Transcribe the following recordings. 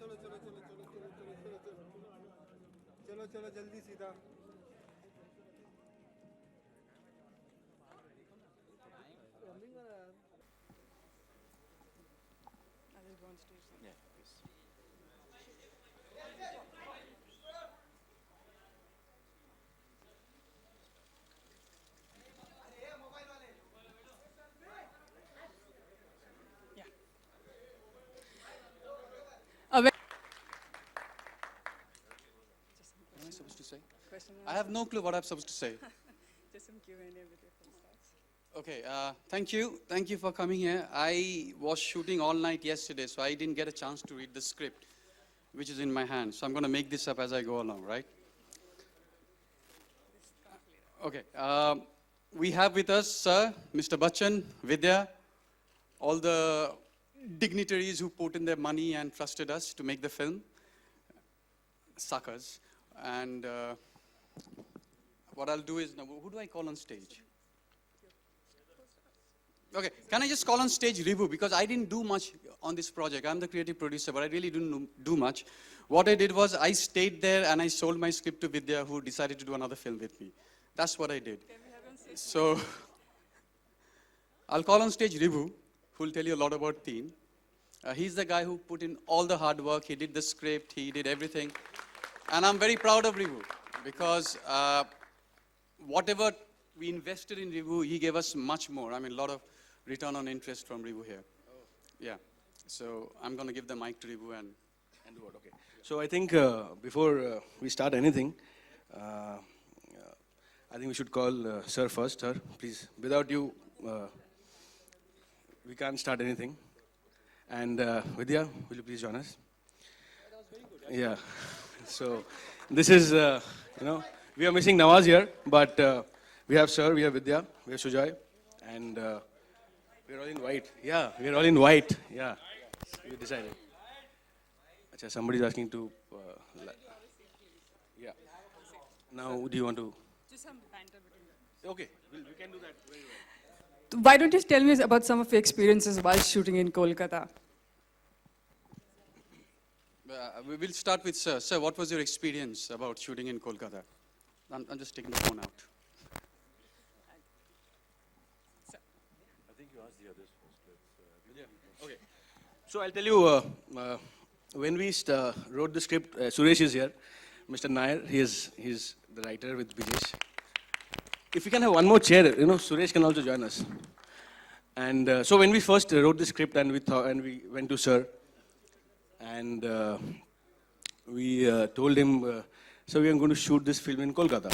चलो चलो चलो चलो चलो चलो चलो चलो चलो चलो जल्दी सीधा I just go on stage then. Yeah, please. Yeah. A very just some What am I supposed to say? question I have no clue what I'm supposed to say. just some Q&A with your full stars. Okay, thank you. Thank you for coming here. I was shooting all night yesterday, so I didn't get a chance to read the script, which is in my hand. So I'm going to make this up as I go along, right? This comes later. Okay. We have with us, sir, Mr. Bachchan, Vidya, all the dignitaries who put in their money and trusted us to make the film. Suckers. And what I'll do is, now, who do I call on stage? Okay, can I just call on stage Ribu? Because I didn't do much on this project. I'm the creative producer, but I really didn't do much. What I did was I stayed there and I sold my script to Vidya, who decided to do another film with me. That's what I did. Can we have him say? So I'll call on stage Ribu, who'll tell you a lot about Teen. He's the guy who put in all the hard work. He did the script, he did everything. And I'm very proud of Ribu because whatever we invested in Ribu, he gave us much more. I mean, a lot of return on interest from Ribu here. Yeah. So I'm going to give the mic to Ribu and do what? Okay. So I think before we start anything, I think we should call Sir first. Sir, please. Without you, we can't start anything. And Vidya, will you please join us? Yeah. So this is, we are missing Nawaz here, but we have Sir, we have Vidya, we have Sujoy, and we're all in white. Yeah, we're all in white. Yeah, we decided. Achha, somebody's asking to. Yeah. Now, do you want to? Just some banter between them. Okay, we can do that very well. Why don't you tell me about some of your experiences while shooting in Kolkata? we will start with Sir. Sir, what was your experience about shooting in Kolkata? I'm just taking the phone out. I think you asked the others first. Okay. So I'll tell you, when we wrote the script, Suresh is here. Mr. Nair, he's the writer with Bijesh. If we can have one more chair, Suresh can also join us. And so when we first wrote the script and we went to Sir, and we told him, so we are going to shoot this film in Kolkata.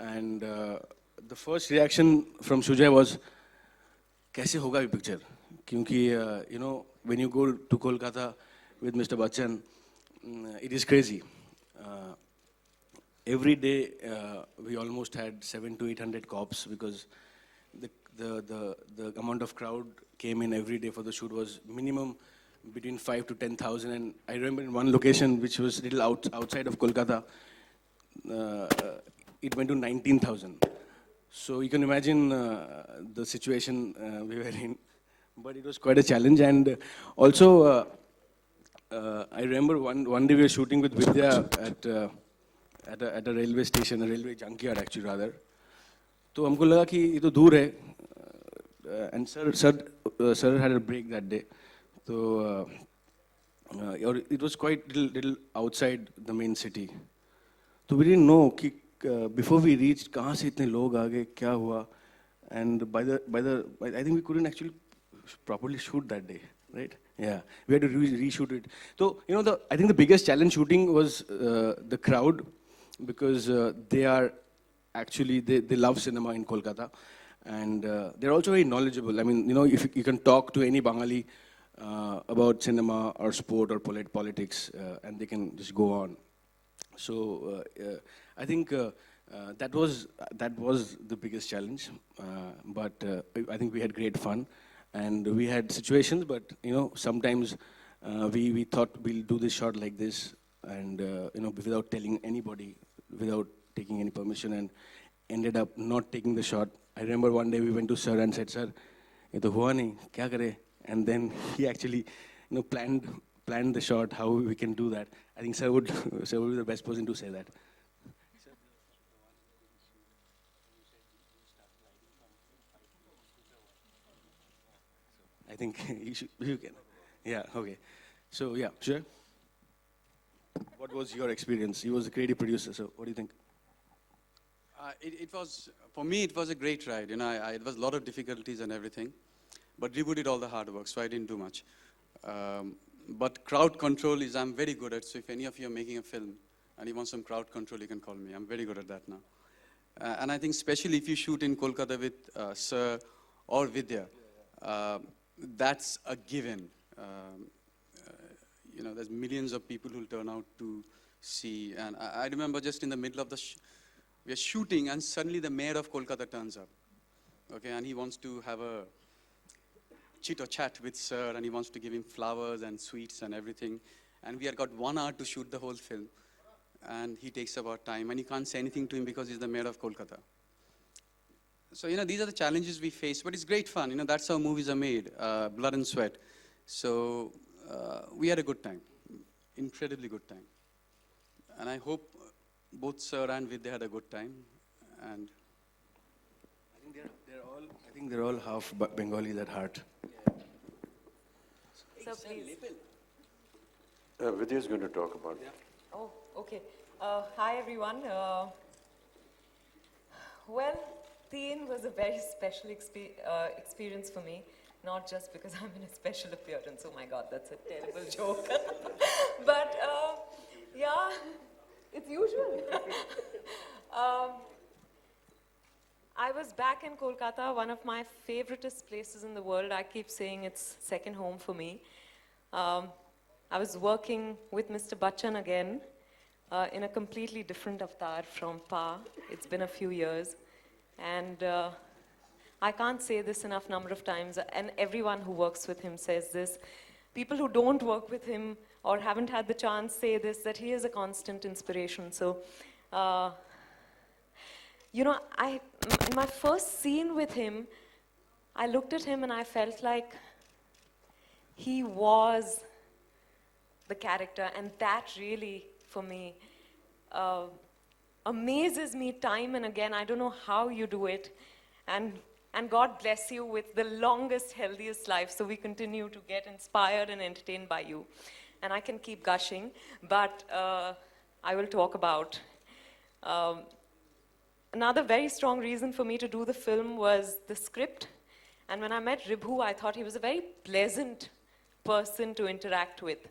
And the first reaction from Sujay was, "Kaise hoga ye picture?" Kyunki, when you go to Kolkata with Mr. Bachchan, it is crazy. Every day we almost had 700 to 800 cops because the amount of crowd came in every day for the shoot was minimum between 5 to 10,000. And I remember in one location which was a little outside of Kolkata, it went to 19,000. So you can imagine the situation we were in. But it was quite a challenge. And also, I remember one day we were shooting with Vidya at a railway station, a railway junkyard actually rather. तो हमको लगा कि ये तो दूर है. And sir had a break that day. So it was quite little outside the main city. So we didn't know कि before we reached कहाँ से इतने लोग आ गए, क्या हुआ. And I think we couldn't actually properly shoot that day, right? Yeah, we had to reshoot it. So I think the biggest challenge shooting was the crowd, because they are actually they love cinema in Kolkata, and they're also very knowledgeable. I mean, if you can talk to any Bengali about cinema or sport or politics, and they can just go on. So I think that was the biggest challenge, but I think we had great fun, and we had situations. But sometimes we thought we'll do this shot like this, and without telling anybody, without taking any permission, and ended up not taking the shot. I remember one day we went to Sir and said, "Sir, ये तो हुआ नहीं, क्या करे?" And then he actually planned planned the shot, how we can do that. I think sir would, sir would be the best person to say that. I think you can. Yeah, okay. So, yeah, sure. What was your experience? He was a creative producer, so what do you think? It was, for me, it was a great ride. You know, it was a lot of difficulties and everything. But Ribhu did all the hard work, so I didn't do much. But crowd control is I'm very good at. So if any of you are making a film and you want some crowd control, you can call me. I'm very good at that now. And I think especially if you shoot in Kolkata with Sir or Vidya, that's a given. You know, there's millions of people who'll turn out to see. And I remember just in the middle of we are shooting and suddenly the mayor of Kolkata turns up. Okay, and he wants to have a chit or chat with Sir, and he wants to give him flowers and sweets and everything. And we had got 1 hour to shoot the whole film. And he takes about time, and you can't say anything to him because he's the mayor of Kolkata. So, you know, these are the challenges we face, but it's great fun. You know, that's how movies are made, blood and sweat. So we had a good time, incredibly good time. And I hope both Sir and Vidya had a good time. And I think they're all half Bengalis at heart. So please. Vidya is going to talk about it. Oh, okay. Hi, everyone. Well, Teen was a very special experience for me, not just because I'm in a special appearance. Oh my God, that's a terrible joke. But yeah, it's usual. I was back in Kolkata, one of my favoriteest places in the world. I keep saying it's second home for me. I was working with Mr. Bachchan again in a completely different avatar from Pa. It's been a few years. And I can't say this enough number of times, and everyone who works with him says this. People who don't work with him or haven't had the chance say this, that he is a constant inspiration. So, you know, in my first scene with him, I looked at him and I felt like he was the character, and that really, for me, amazes me time and again. I don't know how you do it, and God bless you with the longest, healthiest life, so we continue to get inspired and entertained by you. And I can keep gushing, but I will talk about another very strong reason for me to do the film was the script. And when I met Ribhu, I thought he was a very pleasant person to interact with.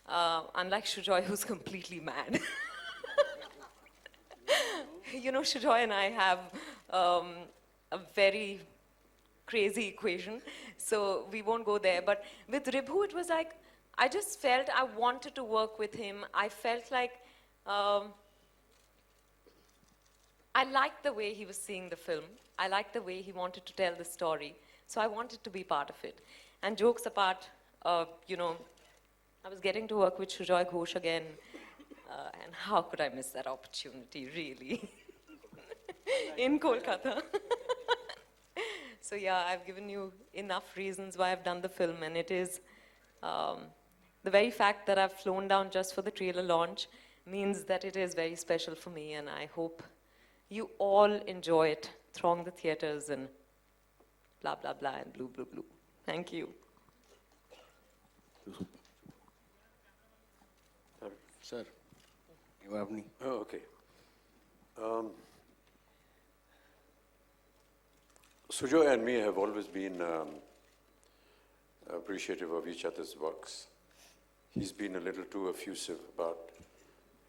Unlike Sujoy, who's completely mad. You know, Sujoy and I have a very crazy equation, so we won't go there. But with Ribhu, it was like, I just felt I wanted to work with him. I felt like I liked the way he was seeing the film. I liked the way he wanted to tell the story. So I wanted to be part of it. And jokes apart, you know, I was getting to work with Sujoy Ghosh again, and how could I miss that opportunity, really? In Kolkata. So yeah, I've given you enough reasons why I've done the film, and it is the very fact that I've flown down just for the trailer launch means that it is very special for me, and I hope you all enjoy it. Throng the theaters and blah, blah, blah, and blue, blue, blue. Thank you. Sir, you have me. Oh, okay. Sujoy and me have always been appreciative of each other's works. He's been a little too effusive about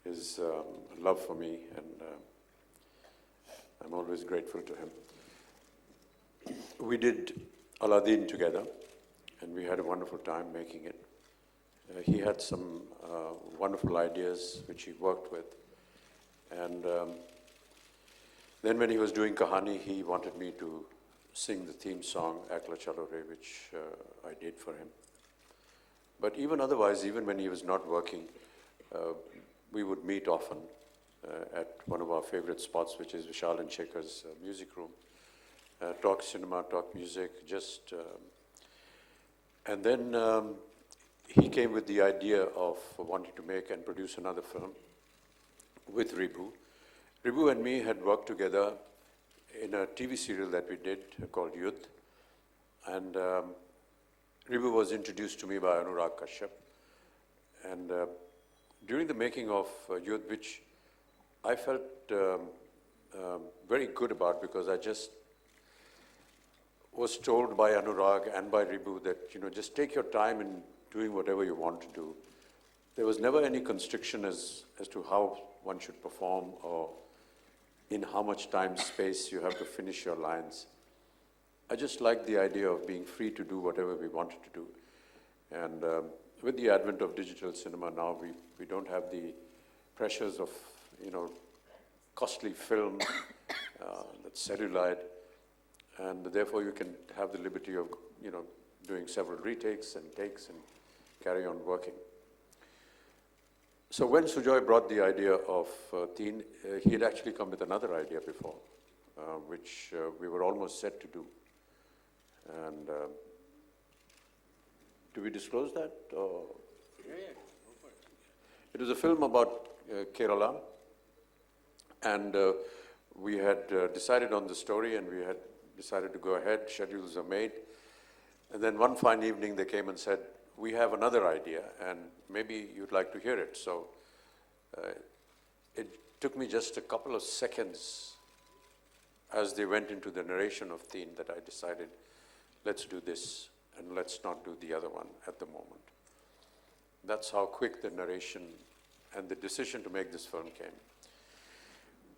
his love for me, and I'm always grateful to him. We did Aladdin together, and we had a wonderful time making it. He had some wonderful ideas which he worked with, and then when he was doing Kahani, he wanted me to sing the theme song, Ekla Chalo Re, which I did for him. But even otherwise, even when he was not working, we would meet often at one of our favorite spots, which is Vishal and Shekhar's music room. Talk cinema, talk music, just... and then he came with the idea of wanting to make and produce another film with Ribu. Ribu and me had worked together in a TV serial that we did called Yudh. And Ribu was introduced to me by Anurag Kashyap. And during the making of Yudh, which I felt very good about, because I just was told by Anurag and by Ribu that, just take your time in doing whatever you want to do. There was never any constriction as to how one should perform or in how much time, space you have to finish your lines. I just liked the idea of being free to do whatever we wanted to do. And with the advent of digital cinema now, we don't have the pressures of, costly film that's celluloid, and therefore you can have the liberty of, doing several retakes and takes and carry on working. So when Sujoy brought the idea of Teen, he had actually come with another idea before, which we were almost set to do. And do we disclose that? Or? Yeah, go for it. It was a film about Kerala, and we had decided on the story, and we had decided to go ahead. Schedules are made. And then one fine evening they came and said, we have another idea, and maybe you'd like to hear it. So it took me just a couple of seconds as they went into the narration of Teen that I decided, let's do this, and let's not do the other one at the moment. That's how quick the narration and the decision to make this film came.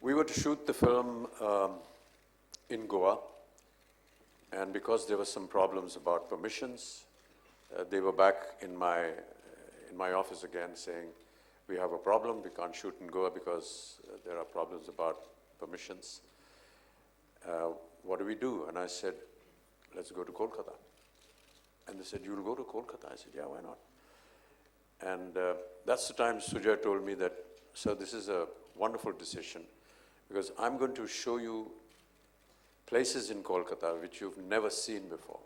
We were to shoot the film in Goa, and because there were some problems about permissions, they were back in my office again saying, we have a problem, we can't shoot in Goa because there are problems about permissions. What do we do? And I said, let's go to Kolkata. And they said, you'll go to Kolkata? I said, yeah, why not? And that's the time Sujoy told me that, sir, this is a wonderful decision, because I'm going to show you places in Kolkata which you've never seen before,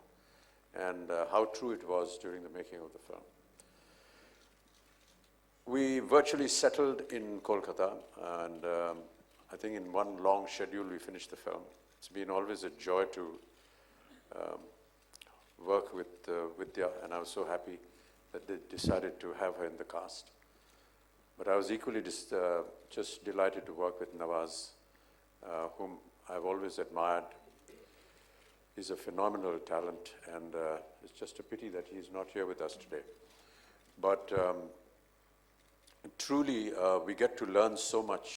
and how true it was during the making of the film. We virtually settled in Kolkata, and I think in one long schedule we finished the film. It's been always a joy to work with Vidya, and I was so happy that they decided to have her in the cast. But I was equally just delighted to work with Nawaz, whom I've always admired. He's a phenomenal talent, and it's just a pity that he's not here with us today. But truly, we get to learn so much